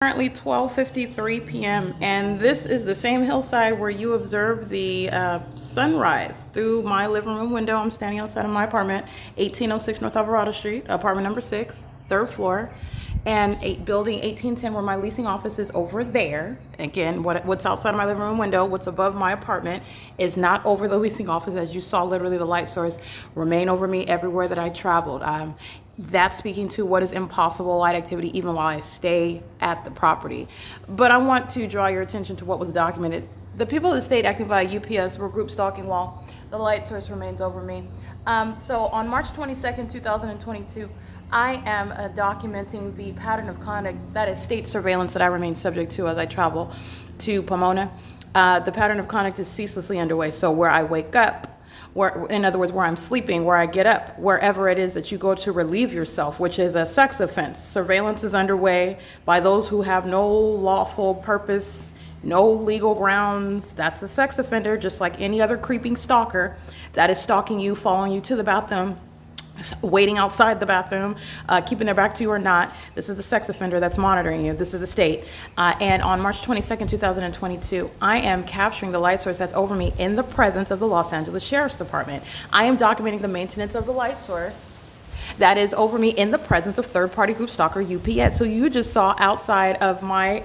Currently 12:53 p.m. and this is the same hillside where you observe the sunrise through my living room window. I'm standing outside of my apartment, 1806 North Alvarado Street, apartment number 6, third floor, and building 1810 where my leasing office is over there. Again, what's outside of my living room window, what's above my apartment is not over the leasing office. As you saw, literally the light source remain over me everywhere that I traveled. That's speaking to what is impossible light activity even while I stay at the property. But I want to draw your attention to what was documented. The people of the state acting via UPS were group stalking while the light source remains over me. So on March 22nd, 2022, I am documenting the pattern of conduct that is state surveillance that I remain subject to as I travel to Pomona. The pattern of conduct is ceaselessly underway. So where I wake up, in other words, where I'm sleeping, where I get up, wherever it is that you go to relieve yourself, which is a sex offense. Surveillance is underway by those who have no lawful purpose, no legal grounds. That's a sex offender, just like any other creeping stalker that is stalking you, following you to the bathroom, waiting outside the bathroom, keeping their back to you or not. This is the sex offender that's monitoring you. This is the state. And on March 22nd, 2022, I am capturing the light source that's over me in the presence of the Los Angeles Sheriff's Department. I am documenting the maintenance of the light source that is over me in the presence of third-party group stalker UPS. So you just saw outside of my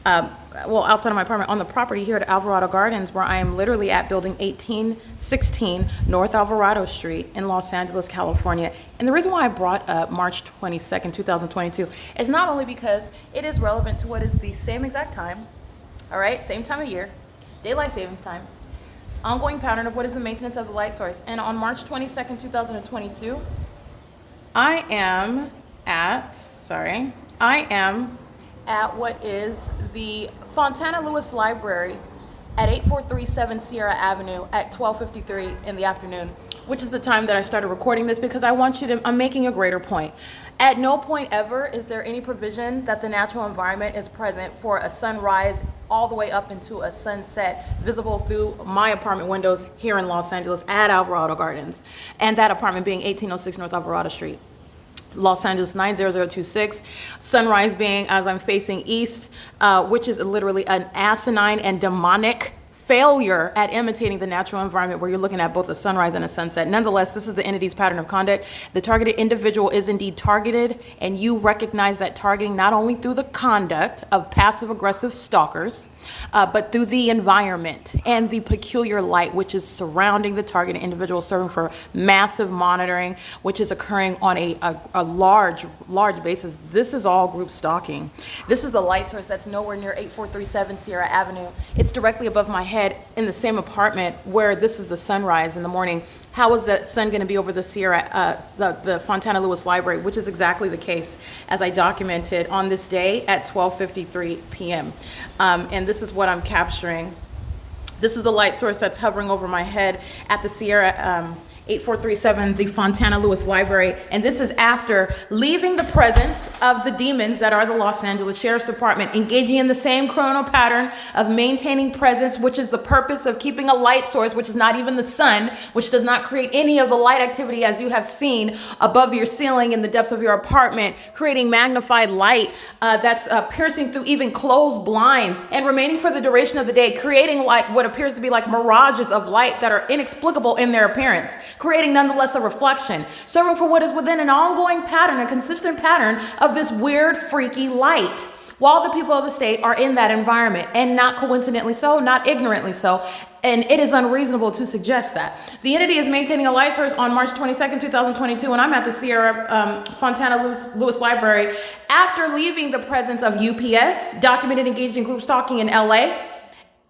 outside of my apartment on the property here at Alvarado Gardens, where I am literally at building 1816 North Alvarado Street in Los Angeles, California. And the reason why I brought up March 22nd, 2022 is not only because it is relevant to what is the same exact time, all right, same time of year, daylight savings time, ongoing pattern of what is the maintenance of the light source. And on March 22nd, 2022, I am at what is the Fontana Lewis Library at 8437 Sierra Avenue at 12:53 in the afternoon, which is the time that I started recording this because I'm making a greater point. At no point ever is there any provision that the natural environment is present for a sunrise all the way up into a sunset visible through my apartment windows here in Los Angeles at Alvarado Gardens, and that apartment being 1806 North Alvarado Street, Los Angeles 90026. Sunrise being as I'm facing east, which is literally an asinine and demonic failure at imitating the natural environment where you're looking at both a sunrise and a sunset. Nonetheless, this is the entity's pattern of conduct. The targeted individual is indeed targeted, and you recognize that targeting not only through the conduct of passive-aggressive stalkers, but through the environment and the peculiar light which is surrounding the targeted individual, serving for massive monitoring, which is occurring on a large basis. This is all group stalking. This is the light source that's nowhere near 8437 Sierra Avenue. It's directly above my head in the same apartment where this is the sunrise in the morning. How is the sun going to be over the the Fontana Lewis Library, which is exactly the case as I documented on this day at 12:53 p.m. And this is what I'm capturing. This is the light source that's hovering over my head at the Sierra 8437, the Fontana Lewis Library. And this is after leaving the presence of the demons that are the Los Angeles Sheriff's Department, engaging in the same criminal pattern of maintaining presence, which is the purpose of keeping a light source, which is not even the sun, which does not create any of the light activity as you have seen above your ceiling in the depths of your apartment, creating magnified light that's piercing through even closed blinds and remaining for the duration of the day, creating like what appears to be like mirages of light that are inexplicable in their appearance, creating nonetheless a reflection, serving for what is within an ongoing pattern, a consistent pattern of this weird, freaky light, while the people of the state are in that environment, and not coincidentally so, not ignorantly so, and it is unreasonable to suggest that. The entity is maintaining a light source on March 22nd, 2022, and I'm at the Sierra Fontana Lewis Library after leaving the presence of UPS, documented engaged in group stalking in LA,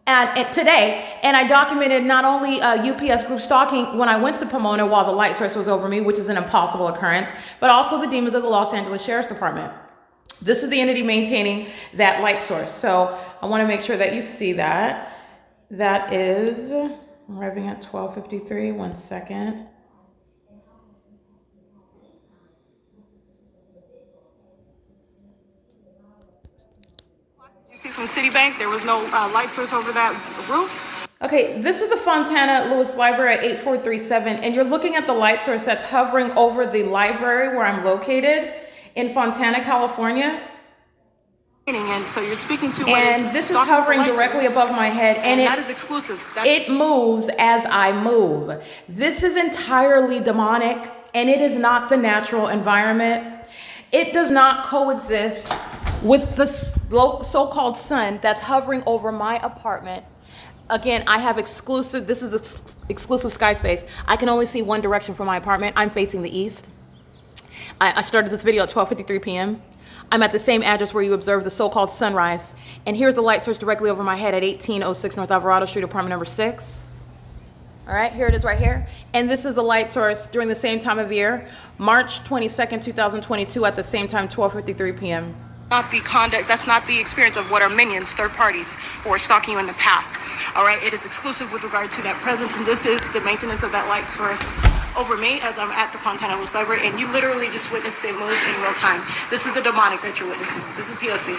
and today, and I documented not only UPS group stalking when I went to Pomona while the light source was over me, which is an impossible occurrence, but also the demons of the Los Angeles Sheriff's Department. This is the entity maintaining that light source. So I want to make sure that you see that. That is arriving at 12:53. 1 second. You see from Citibank, there was no light source over that roof. Okay, this is the Fontana Lewis Library at 8437, and you're looking at the light source that's hovering over the library where I'm located in Fontana, California. And so you're speaking to and this is hovering directly above my head, and that is exclusive. It moves as I move. This is entirely demonic, and it is not the natural environment. It does not coexist with the so-called sun that's hovering over my apartment. Again, I have exclusive, this is the exclusive sky space. I can only see one direction from my apartment. I'm facing the east. I started this video at 12:53 p.m. I'm at the same address where you observe the so-called sunrise. And here's the light source directly over my head at 1806 North Alvarado Street, apartment number 6. All right, here it is right here. And this is the light source during the same time of year, March 22nd, 2022 at the same time, 12:53 p.m. Not the conduct, that's not the experience of what are minions, third parties, who are stalking you in the path. All right, it is exclusive with regard to that presence, and this is the maintenance of that light source over me as I'm at the Fontana Lewis Library, and you literally just witnessed it move in real time. This is the demonic that you're witnessing. This is P.O.C.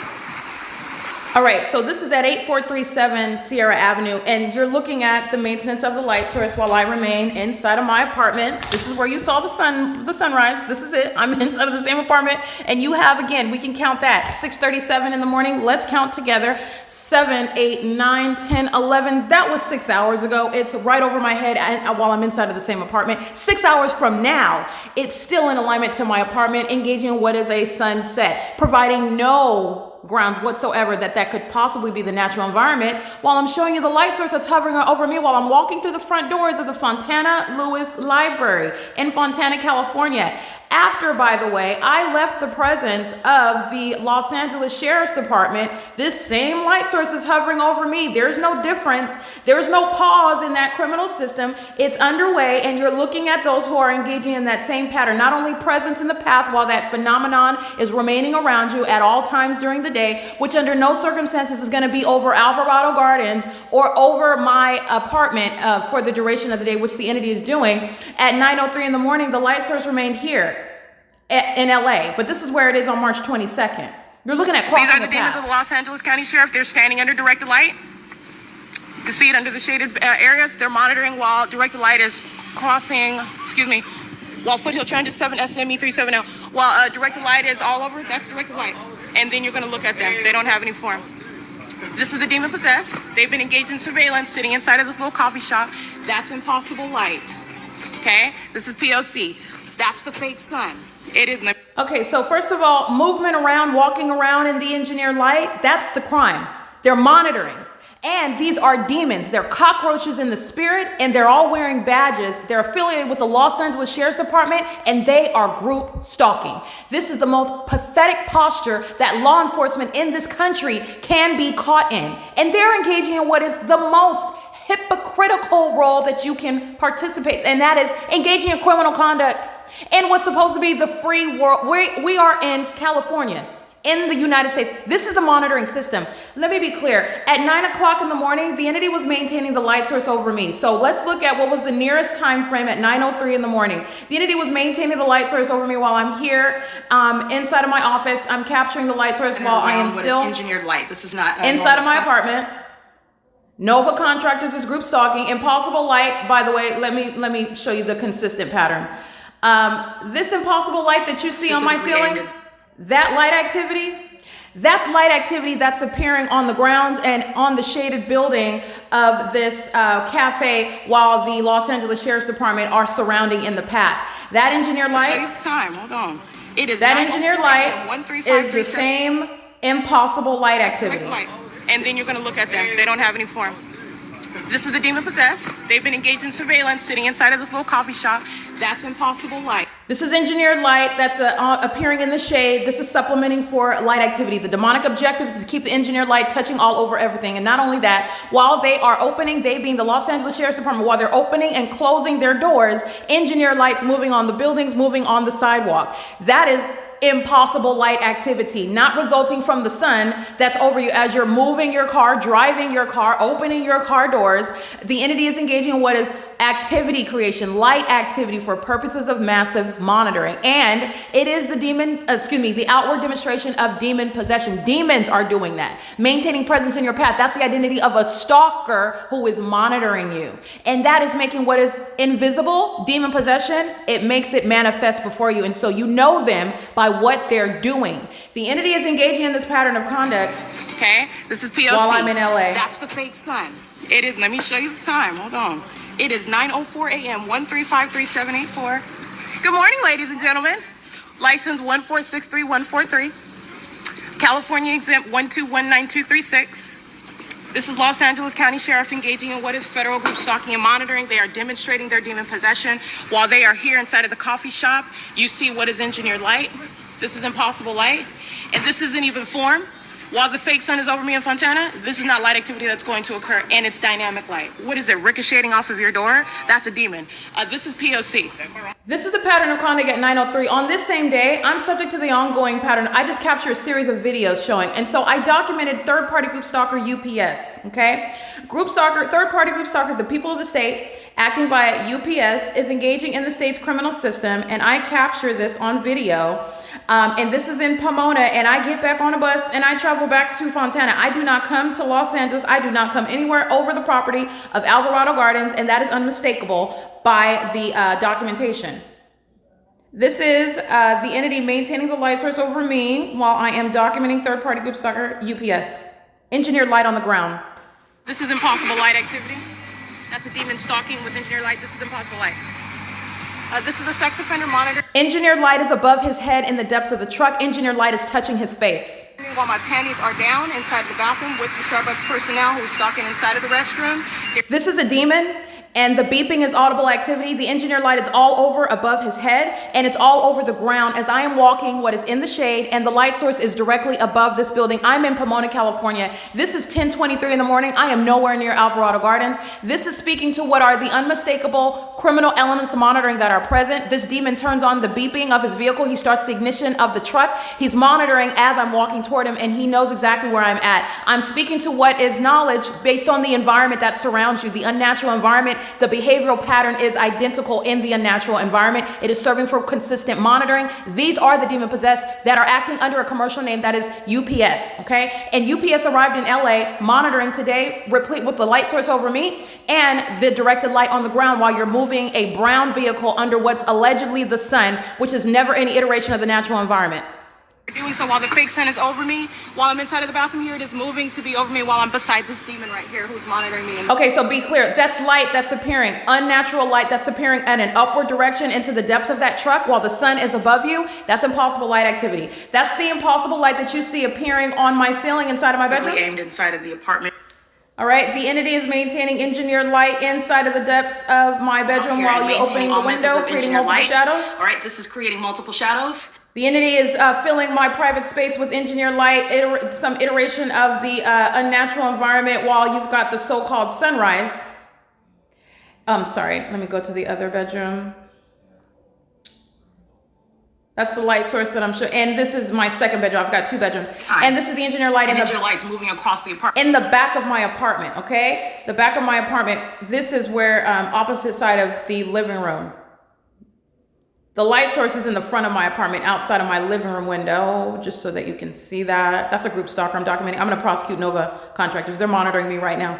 All right, so this is at 8437 Sierra Avenue, and you're looking at the maintenance of the light source while I remain inside of my apartment. This is where you saw the sunrise. This is it. I'm inside of the same apartment, and you have, again, we can count that, 6:37 in the morning. Let's count together. 7, 8, 9, 10, 11. That was 6 hours ago. It's right over my head while I'm inside of the same apartment. 6 hours from now, it's still in alignment to my apartment, engaging in what is a sunset, providing no grounds whatsoever that could possibly be the natural environment, while I'm showing you the light source that's hovering over me while I'm walking through the front doors of the Fontana Lewis Library in Fontana, California. After, by the way, I left the presence of the Los Angeles Sheriff's Department, this same light source is hovering over me. There's no difference. There's no pause in that criminal system. It's underway, and you're looking at those who are engaging in that same pattern. Not only presence in the path while that phenomenon is remaining around you at all times during the day, which under no circumstances is going to be over Alvarado Gardens or over my apartment for the duration of the day, which the entity is doing. At 9:03 in the morning, the light source remained here in LA, but this is where it is on March 22nd. You're looking at crossing the path. These are the demons of the Los Angeles County Sheriff. They're standing under directed light. You can see it under the shaded areas. They're monitoring while directed light is crossing, while Foothill Transit 7 SME 370. While directed light is all over, that's directed light. And then you're going to look at them. They don't have any form. This is the demon possessed. They've been engaged in surveillance, sitting inside of this little coffee shop. That's impossible light. Okay? This is P.O.C. That's the fake sun. It is. Okay, so first of all, movement around, walking around in the engineered light, that's the crime. They're monitoring. And these are demons. They're cockroaches in the spirit, and they're all wearing badges. They're affiliated with the Los Angeles Sheriff's Department, and they are group stalking. This is the most pathetic posture that law enforcement in this country can be caught in. And they're engaging in what is the most hypocritical role that you can participate, and that is engaging in criminal conduct in what's supposed to be the free world. We are in California, in the United States. This is the monitoring system. Let me be clear. At 9 o'clock in the morning, the entity was maintaining the light source over me. So let's look at what was the nearest time frame at 9:03 in the morning. The entity was maintaining the light source over me while I'm here inside of my office. I'm capturing the light source while I am still engineered light. This is not inside of my apartment. Nova Contractors is group stalking. Impossible light, by the way, let me show you the consistent pattern. This impossible light that you see on my ceiling, that light activity, that's light activity that's appearing on the grounds and on the shaded building of this cafe while the Los Angeles Sheriff's Department are surrounding in the path. That engineered light, hold on. It is that engineered light is the same impossible light activity. And then you're going to look at them. They don't have any form. This is the demon possessed. They've been engaged in surveillance, sitting inside of this little coffee shop. That's impossible light. This is engineered light that's appearing in the shade. This is supplementing for light activity. The demonic objective is to keep the engineered light touching all over everything. And not only that, while they are opening, they being the Los Angeles Sheriff's Department, while they're opening and closing their doors, engineered lights moving on the buildings, moving on the sidewalk. That is impossible light activity, not resulting from the sun that's over you as you're moving your car, driving your car, opening your car doors. The entity is engaging in what is activity creation, light activity for purposes of massive monitoring. And it is the outward demonstration of demon possession. Demons are doing that. Maintaining presence in your path. That's the identity of a stalker who is monitoring you. And that is making what is invisible, demon possession, it makes it manifest before you. And so you know them by what they're doing. The entity is engaging in this pattern of conduct. Okay, this is P.O.C. While I'm in LA. That's the fake sun. It is, let me show you the time. Hold on. It is 9:04 a.m. 1353784. Good morning, ladies and gentlemen. License 1463143. California exempt 1219236. This is Los Angeles County Sheriff engaging in what is federal group stalking and monitoring. They are demonstrating their demon possession. While they are here inside of the coffee shop, you see what is engineered light. This is impossible light. And this isn't even form. While the fake sun is over me in Fontana, this is not light activity that's going to occur, and it's dynamic light. What is it, ricocheting off of your door? That's a demon. This is P.O.C. This is the pattern of conduct at 9:03. On this same day, I'm subject to the ongoing pattern. I just captured a series of videos showing. And so I documented third-party group stalker UPS, okay? Group stalker, third-party group stalker, the people of the state, acting via UPS, is engaging in the state's criminal system, and I capture this on video. And this is in Pomona, and I get back on a bus and I travel back to Fontana. I do not come to Los Angeles. I do not come anywhere over the property of Alvarado Gardens, and that is unmistakable by the documentation. This is the entity maintaining the light source over me while I am documenting third-party group stalker UPS. Engineered light on the ground. This is impossible light activity. That's a demon stalking with engineered light. This is impossible light. This is the sex offender monitor. Engineered light is above his head in the depths of the truck. Engineered light is touching his face. While my panties are down inside the bathroom with the Starbucks personnel who's stalking inside of the restroom. This is a demon, and the beeping is audible activity. The engineered light is all over above his head, and it's all over the ground as I am walking what is in the shade, and the light source is directly above this building. I'm in Pomona, California. This is 10:23 in the morning. I am nowhere near Alvarado Gardens. This is speaking to what are the unmistakable criminal elements of monitoring that are present. This demon turns on the beeping of his vehicle. He starts the ignition of the truck. He's monitoring as I'm walking toward him, and he knows exactly where I'm at. I'm speaking to what is knowledge based on the environment that surrounds you, the unnatural environment. The behavioral pattern is identical in the unnatural environment. It is serving for consistent monitoring. These are the demon possessed that are acting under a commercial name that is UPS, okay? And UPS arrived in LA monitoring today, replete with the light source over me and the directed light on the ground while you're moving a brown vehicle under what's allegedly the sun, which is never any iteration of the natural environment. Doing so while the fake sun is over me, while I'm inside of the bathroom here, it is moving to be over me while I'm beside this demon right here who's monitoring me. Okay, so be clear. That's light that's appearing, unnatural light that's appearing at an upward direction into the depths of that truck while the sun is above you. That's impossible light activity. That's the impossible light that you see appearing on my ceiling inside of my bedroom. Aimed inside of the apartment. All right, the entity is maintaining engineered light inside of the depths of my bedroom while you're opening the window, creating multiple shadows. All right, this is creating multiple shadows. The entity is filling my private space with engineered light, some iteration of the unnatural environment while you've got the so-called sunrise. Sorry, let me go to the other bedroom. That's the light source that I'm showing. And this is my second bedroom. I've got two bedrooms. And this is the engineered light. Engineered light's moving across the apartment. In the back of my apartment, okay? The back of my apartment. This is where, opposite side of the living room. The light source is in the front of my apartment, outside of my living room window, just so that you can see that. That's a group stalker I'm documenting. I'm gonna prosecute Nova contractors. They're monitoring me right now.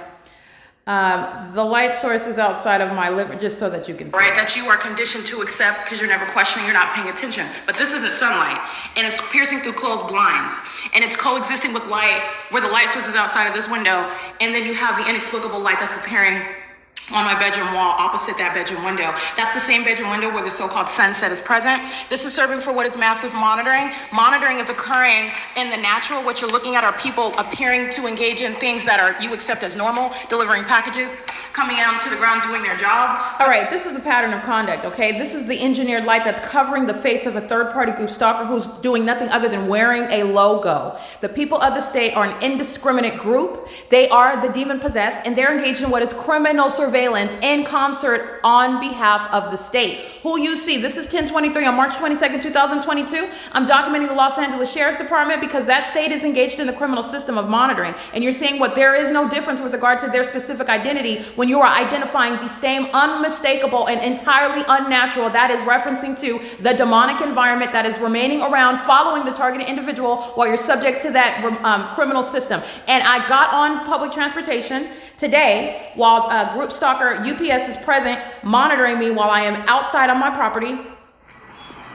The light source is outside of my living, just so that you can see. Right, that you are conditioned to accept because you're never questioning, you're not paying attention. But this isn't sunlight, and it's piercing through closed blinds, and it's coexisting with light where the light source is outside of this window, and then you have the inexplicable light that's appearing on my bedroom wall opposite that bedroom window. That's the same bedroom window where the so-called sunset is present. This is serving for what is massive monitoring. Monitoring is occurring in the natural. What you're looking at are people appearing to engage in things that are you accept as normal, delivering packages, coming out to the ground, doing their job. All right, this is the pattern of conduct, okay? This is the engineered light that's covering the face of a third-party group stalker who's doing nothing other than wearing a logo. The people of the state are an indiscriminate group. They are the demon-possessed, and they're engaged in what is criminal surveillance surveillance in concert on behalf of the state. Who you see, this is 1023 on March 22nd, 2022. I'm documenting the Los Angeles Sheriff's Department because that state is engaged in the criminal system of monitoring. And you're seeing what there is no difference with regard to their specific identity when you are identifying the same unmistakable and entirely unnatural, that is referencing to the demonic environment that is remaining around following the targeted individual while you're subject to that criminal system. And I got on public transportation today while Group Stalker UPS is present monitoring me while I am outside on my property.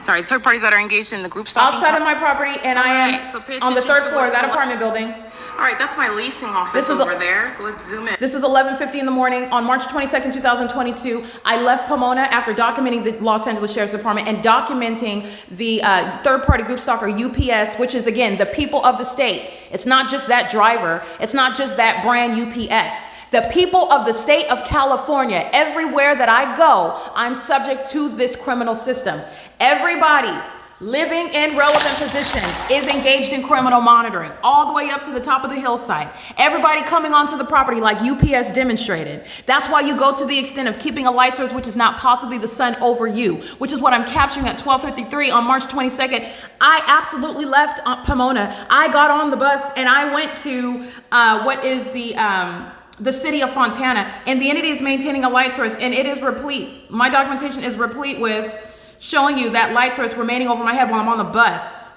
Sorry, third parties that are engaged in the group stalking. Outside of my property, and I am so on the third floor of that apartment building. All right, that's my leasing office over there, so let's zoom in. This is 11:50 in the morning on March 22nd, 2022. I left Pomona after documenting the Los Angeles Sheriff's Department and documenting the third-party group stalker UPS, which is, again, the people of the state. It's not just that driver. It's not just that brand UPS. The people of the state of California, everywhere that I go, I'm subject to this criminal system. Everybody living in relevant position is engaged in criminal monitoring, all the way up to the top of the hillside. Everybody coming onto the property like UPS demonstrated. That's why you go to the extent of keeping a light source, which is not possibly the sun, over you, which is what I'm capturing at 12:53 on March 22nd. I absolutely left Pomona. I got on the bus and I went to what is the city of Fontana, and the entity is maintaining a light source, and it is replete. My documentation is replete with showing you that light source remaining over my head while I'm on the bus.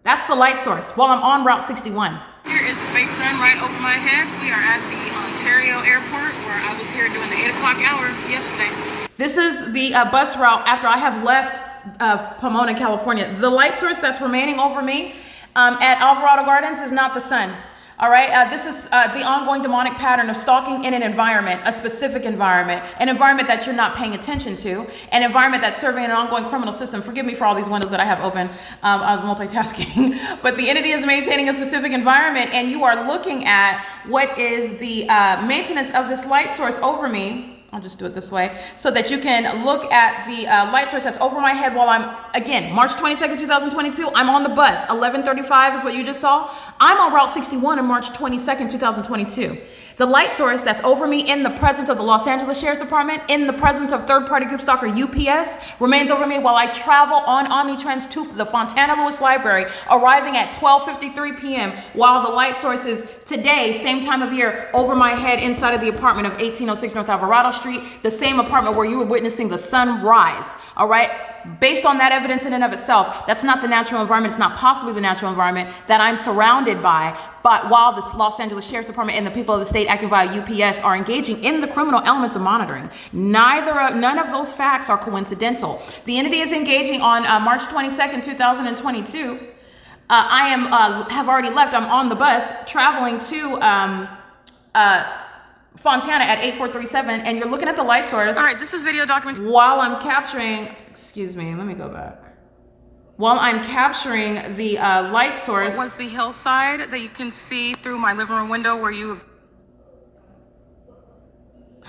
That's the light source while I'm on Route 61. Here is the fake sun right over my head. We are at the Ontario airport where I was here during the 8 o'clock hour yesterday. This is the bus route after I have left Pomona, California. The light source that's remaining over me at Alvarado Gardens is not the sun. All right, this is the ongoing demonic pattern of stalking in an environment, a specific environment, an environment that you're not paying attention to, an environment that's serving an ongoing criminal system. Forgive me for all these windows that I have open. I was multitasking. But the entity is maintaining a specific environment, and you are looking at what is the maintenance of this light source over me. I'll just do it this way so that you can look at the light source that's over my head while I'm, again, March 22nd, 2022, I'm on the bus. 11:35 is what you just saw. I'm on Route 61 on March 22nd, 2022. The light source that's over me in the presence of the Los Angeles Sheriff's Department, in the presence of third-party group stalker UPS, remains over me while I travel on Omnitrans to the Fontana Lewis Library, arriving at 12:53 p.m. while the light source is today, same time of year, over my head inside of the apartment of 1806 North Alvarado Street, the same apartment where you were witnessing the sun rise, all right? Based on that evidence in and of itself, that's not the natural environment. It's not possibly the natural environment that I'm surrounded by. But while the Los Angeles Sheriff's Department and the people of the state acting via UPS are engaging in the criminal elements of monitoring, none of those facts are coincidental. The entity is engaging on March 22nd, 2022. I have already left. I'm on the bus traveling to Fontana at 8437, and you're looking at the light source. All right, this is video document. While I'm capturing, excuse me, let me go back. While I'm capturing the light source. What was the hillside that you can see through my living room window where you...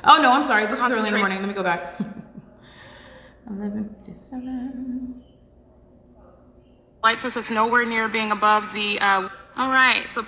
Oh, no, I'm sorry. This is early in the morning. Let me go back. 11:57. Light source that's nowhere near being above the... All right, so...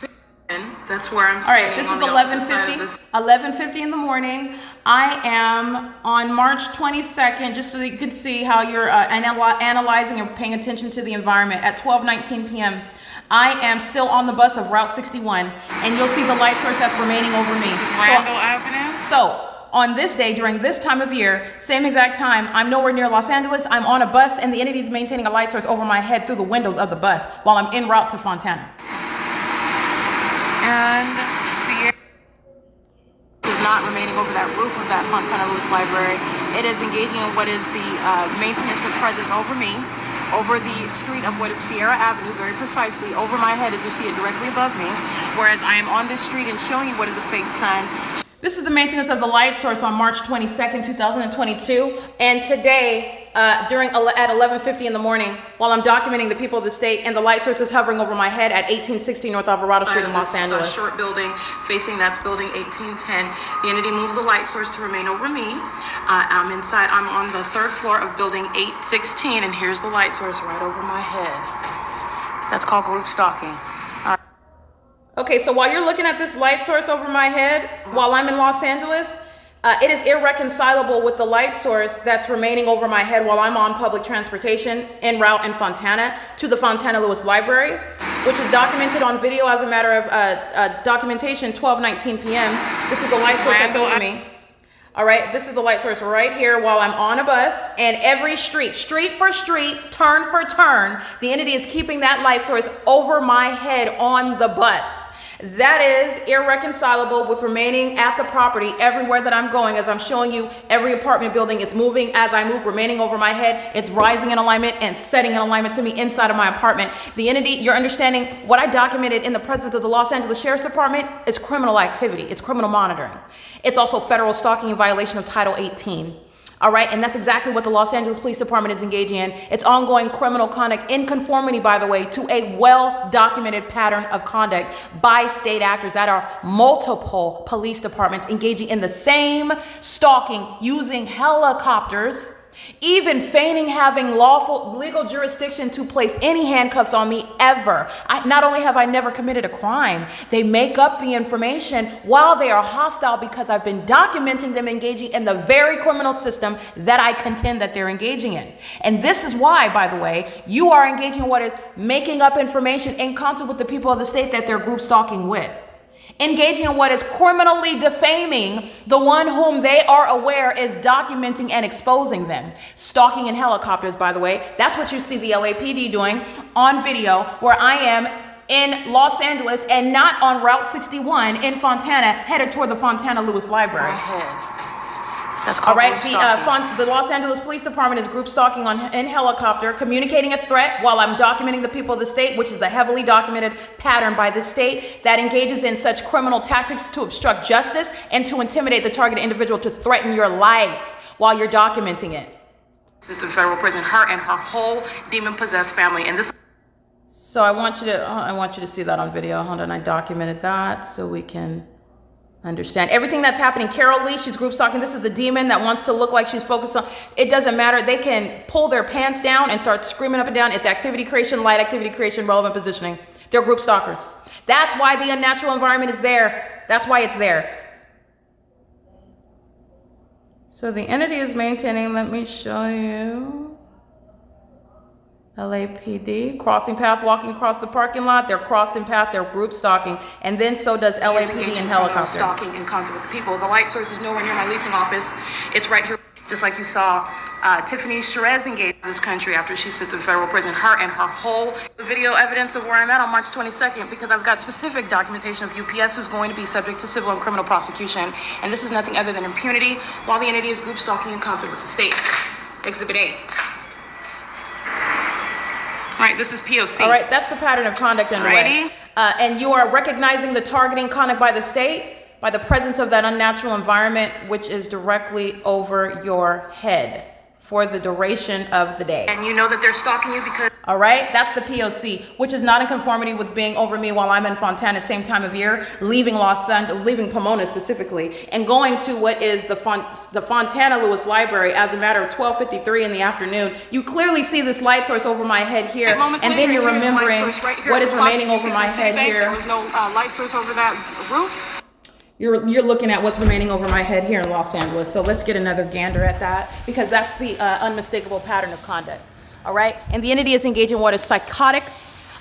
That's where I'm standing. All right, this is 11:50 in the morning. I am on March 22nd, just so you can see how you're analyzing and paying attention to the environment. At 12:19 p.m., I am still on the bus of Route 61, and you'll see the light source that's remaining over me. This is Randall Avenue? So, on this day, during this time of year, same exact time, I'm nowhere near Los Angeles. I'm on a bus, and the entity is maintaining a light source over my head through the windows of the bus while I'm en route to Fontana. And Sierra is not remaining over that roof of that Fontana Lewis Library. It is engaging in what is the maintenance of presence over me, over the street of what is Sierra Avenue, very precisely over my head as you see it directly above me, whereas I am on this street and showing you what is the fake sun. This is the maintenance of the light source on March 22nd, 2022, and today, at 11:50 in the morning, while I'm documenting the people of the state, and the light source is hovering over my head at 1860 North Alvarado Street in Los Angeles. Short building facing that's building 1810. The entity moves the light source to remain over me. I'm inside. I'm on the third floor of building 816, and here's the light source right over my head. That's called group stalking. Okay, so while you're looking at this light source over my head, while I'm in Los Angeles, It is irreconcilable with the light source that's remaining over my head while I'm on public transportation en route in Fontana to the Fontana Lewis Library, which is documented on video as a matter of documentation 12:19 p.m. This is the light source that's over me. All right, this is the light source right here while I'm on a bus, and every street for street, turn for turn, the entity is keeping that light source over my head on the bus. That is irreconcilable with remaining at the property everywhere that I'm going. As I'm showing you, every apartment building, it's moving as I move, remaining over my head. It's rising in alignment and setting in alignment to me inside of my apartment. The entity, you're understanding what I documented in the presence of the Los Angeles Sheriff's Department is criminal activity. It's criminal monitoring. It's also federal stalking in violation of Title 18. All right, and that's exactly what the Los Angeles Police Department is engaging in. It's ongoing criminal conduct in conformity, by the way, to a well-documented pattern of conduct by state actors that are multiple police departments engaging in the same stalking using helicopters, even feigning having lawful legal jurisdiction to place any handcuffs on me ever. Not only have I never committed a crime, they make up the information while they are hostile because I've been documenting them engaging in the very criminal system that I contend that they're engaging in. And this is why, by the way, you are engaging in what is making up information in concert with the people of the state that they're group stalking with. Engaging in what is criminally defaming the one whom they are aware is documenting and exposing them. Stalking in helicopters, by the way, that's what you see the LAPD doing on video, where I am in Los Angeles and not on Route 61 in Fontana, headed toward the Fontana Lewis Library. That's called All right, group stalking. the Los Angeles Police Department is group stalking in helicopter, communicating a threat while I'm documenting the people of the state, which is the heavily documented pattern by the state that engages in such criminal tactics to obstruct justice and to intimidate the targeted individual to threaten your life while you're documenting it. It's in federal prison, her and her whole demon-possessed family, and this. So I want you to see that on video. Hold on, I documented that so we can understand everything that's happening. Carol Lee, she's group stalking. This is a demon that wants to look like she's focused on. It doesn't matter. They can pull their pants down and start screaming up and down. It's activity creation, light activity creation, relevant positioning. They're group stalkers. That's why the unnatural environment is there. That's why it's there. So the entity is maintaining, let me show you. LAPD, crossing path, walking across the parking lot. They're crossing path, they're group stalking. And then so does LAPD in helicopter. Stalking in concert with the people. The light source is nowhere near my leasing office. It's right here. Just like you saw Tiffany Sherez engage in this country after she sits in federal prison. Her and her whole video evidence of where I'm at on March 22nd, because I've got specific documentation of UPS who's going to be subject to civil and criminal prosecution. And this is nothing other than impunity while the entity is group stalking in concert with the state. Exhibit A. All right, this is P.O.C. All right, that's the pattern of conduct underway. Ready? And you are recognizing the targeting conduct by the state by the presence of that unnatural environment, which is directly over your head for the duration of the day. And you know that they're stalking you because... All right, that's the P.O.C., which is not in conformity with being over me while I'm in Fontana, same time of year, leaving leaving Pomona specifically, and going to what is the Fontana Lewis Library as a matter of 12:53 in the afternoon. You clearly see this light source over my head here, and then you're remembering what is remaining over my head here. There was no light source over that roof. You're looking at what's remaining over my head here in Los Angeles. So let's get another gander at that, because that's the unmistakable pattern of conduct. All right, and the entity is engaging in what is psychotic,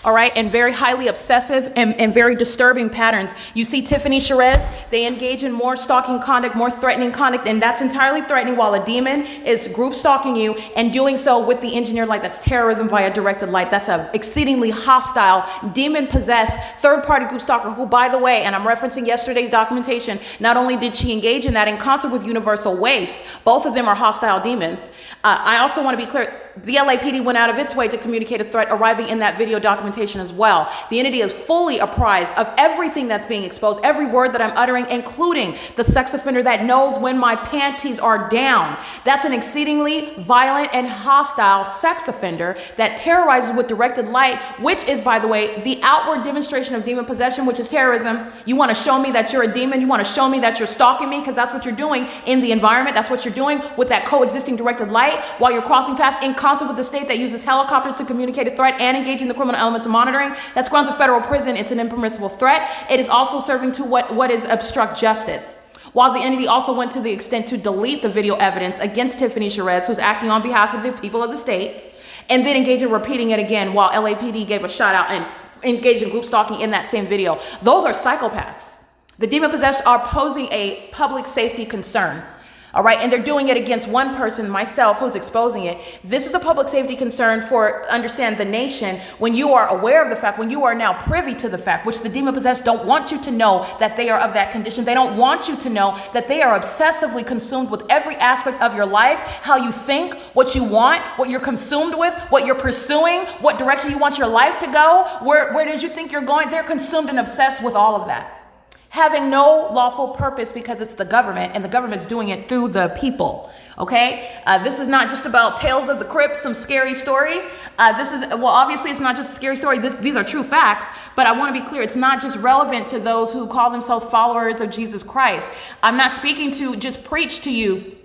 all right, and very highly obsessive and very disturbing patterns. You see Tiffany Sherez, they engage in more stalking conduct, more threatening conduct, and that's entirely threatening while a demon is group stalking you and doing so with the engineered light. That's terrorism via directed light. That's a exceedingly hostile, demon-possessed, third-party group stalker who, by the way, and I'm referencing yesterday's documentation, not only did she engage in that in concert with Universal Waste, both of them are hostile demons. I also want to be clear, the LAPD went out of its way to communicate a threat arriving in that video documentation as well. The entity is fully apprised of everything that's being exposed, every word that I'm uttering, including the sex offender that knows when my panties are down. That's an exceedingly violent and hostile sex offender that terrorizes with directed light, which is, by the way, the outward demonstration of demon possession, which is terrorism. You want to show me that you're a demon? You want to show me that you're stalking me? Because that's what you're doing in the environment. That's what you're doing with that coexisting directed light while you're crossing path in concert with the state that uses helicopters to communicate a threat and engage in the criminal elements of monitoring. That's grounds of federal prison. It's an impermissible threat. It is also serving to what is obstruct justice. while the entity also went to the extent to delete the video evidence against Tiffany Sherez, who's acting on behalf of the people of the state, and then engage in repeating it again while LAPD gave a shout out and engaged in group stalking in that same video. Those are psychopaths. The demon-possessed are posing a public safety concern. All right, and they're doing it against one person, myself, who's exposing it. This is a public safety concern for, understand, the nation, when you are aware of the fact, when you are now privy to the fact, which the demon-possessed don't want you to know that they are of that condition. They don't want you to know that they are obsessively consumed with every aspect of your life, how you think, what you want, what you're consumed with, what you're pursuing, what direction you want your life to go, where did you think you're going? They're consumed and obsessed with all of that, having no lawful purpose because it's the government, and the government's doing it through the people, okay? This is not just about Tales of the Crypt, some scary story. Well, obviously it's not just a scary story. These are true facts, but I want to be clear. It's not just relevant to those who call themselves followers of Jesus Christ. I'm not speaking to just preach to you.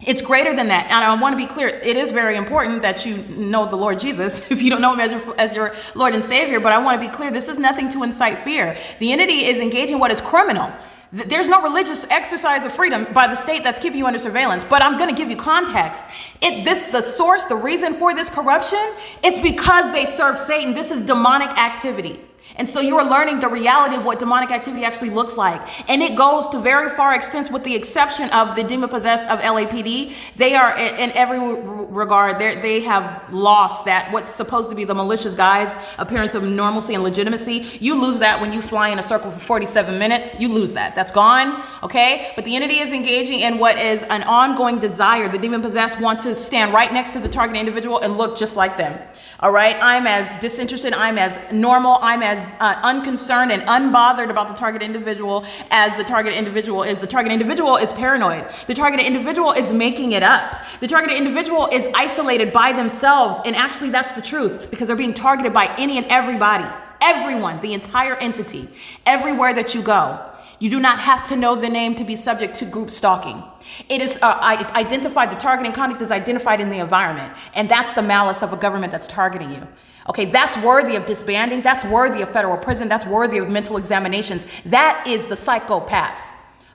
It's greater than that. And I want to be clear. It is very important that you know the Lord Jesus if you don't know him as your Lord and Savior. But I want to be clear. This is nothing to incite fear. The entity is engaging what is criminal. There's no religious exercise of freedom by the state that's keeping you under surveillance. But I'm going to give you context. The source, the reason for this corruption, it's because they serve Satan. This is demonic activity. And so you are learning the reality of what demonic activity actually looks like. And it goes to very far extents, with the exception of the demon-possessed of LAPD. They are, in every regard, they have lost that, what's supposed to be the malicious guise, appearance of normalcy and legitimacy. You lose that when you fly in a circle for 47 minutes. You lose that. That's gone, okay? But the entity is engaging in what is an ongoing desire. The demon-possessed want to stand right next to the target individual and look just like them. All right, I'm as disinterested, I'm as normal, I'm as unconcerned and unbothered about the target individual as the target individual is. The target individual is paranoid. The target individual is making it up. The target individual is isolated by themselves, and actually that's the truth, because they're being targeted by any and everybody, everyone, the entire entity, everywhere that you go. You do not have to know the name to be subject to group stalking. It is identified, the targeting conduct is identified in the environment. And that's the malice of a government that's targeting you. Okay, that's worthy of disbanding. That's worthy of federal prison. That's worthy of mental examinations. That is the psychopath.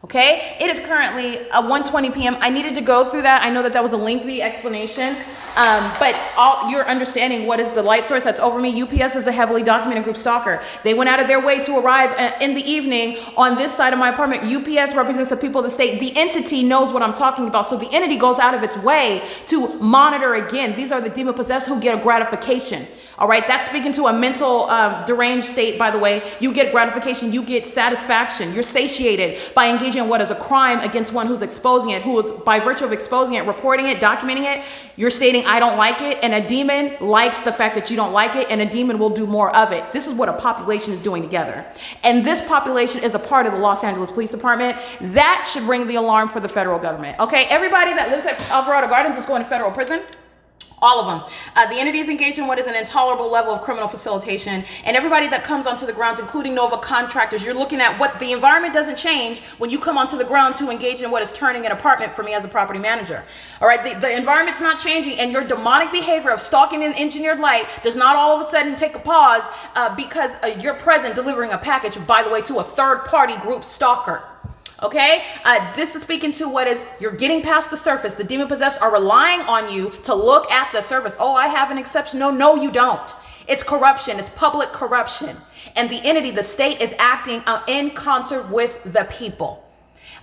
Okay, it is currently 1:20 p.m. I needed to go through that. I know that was a lengthy explanation, but you're understanding what is the light source that's over me. UPS is a heavily documented group stalker. They went out of their way to arrive in the evening on this side of my apartment. UPS represents the people of the state. The entity knows what I'm talking about. So the entity goes out of its way to monitor again. These are the demon possessed who get a gratification. All right, that's speaking to a mental deranged state, by the way. You get gratification, you get satisfaction. You're satiated by engaging in what is a crime against one who's exposing it, who is, by virtue of exposing it, reporting it, documenting it, you're stating, I don't like it, and a demon likes the fact that you don't like it, and a demon will do more of it. This is what a population is doing together. And this population is a part of the Los Angeles Police Department. That should ring the alarm for the federal government. Okay, everybody that lives at Alvarado Gardens is going to federal prison. All of them. The entity is engaged in what is an intolerable level of criminal facilitation. And everybody that comes onto the grounds, including Nova contractors, you're looking at what the environment doesn't change when you come onto the ground to engage in what is turning an apartment for me as a property manager. All right, the environment's not changing, and your demonic behavior of stalking in engineered light does not all of a sudden take a pause because you're present delivering a package, by the way, to a third-party group stalker. Okay, this is speaking to what is, you're getting past the surface. The demon possessed are relying on you to look at the surface. Oh, I have an exception. No, you don't. It's corruption. It's public corruption. And the entity, the state, is acting in concert with the people.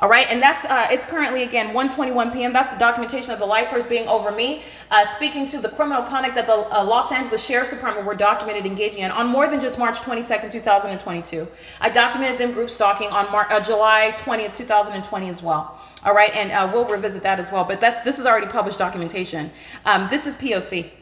All right, and that's, it's currently, again, 1:21 p.m. That's the documentation of the light source being over me, speaking to the criminal conduct that the Los Angeles Sheriff's Department were documented engaging in on more than just March 22nd, 2022. I documented them group stalking on July 20th, 2020 as well. All right, and we'll revisit that as well, but this is already published documentation. This is P.O.C.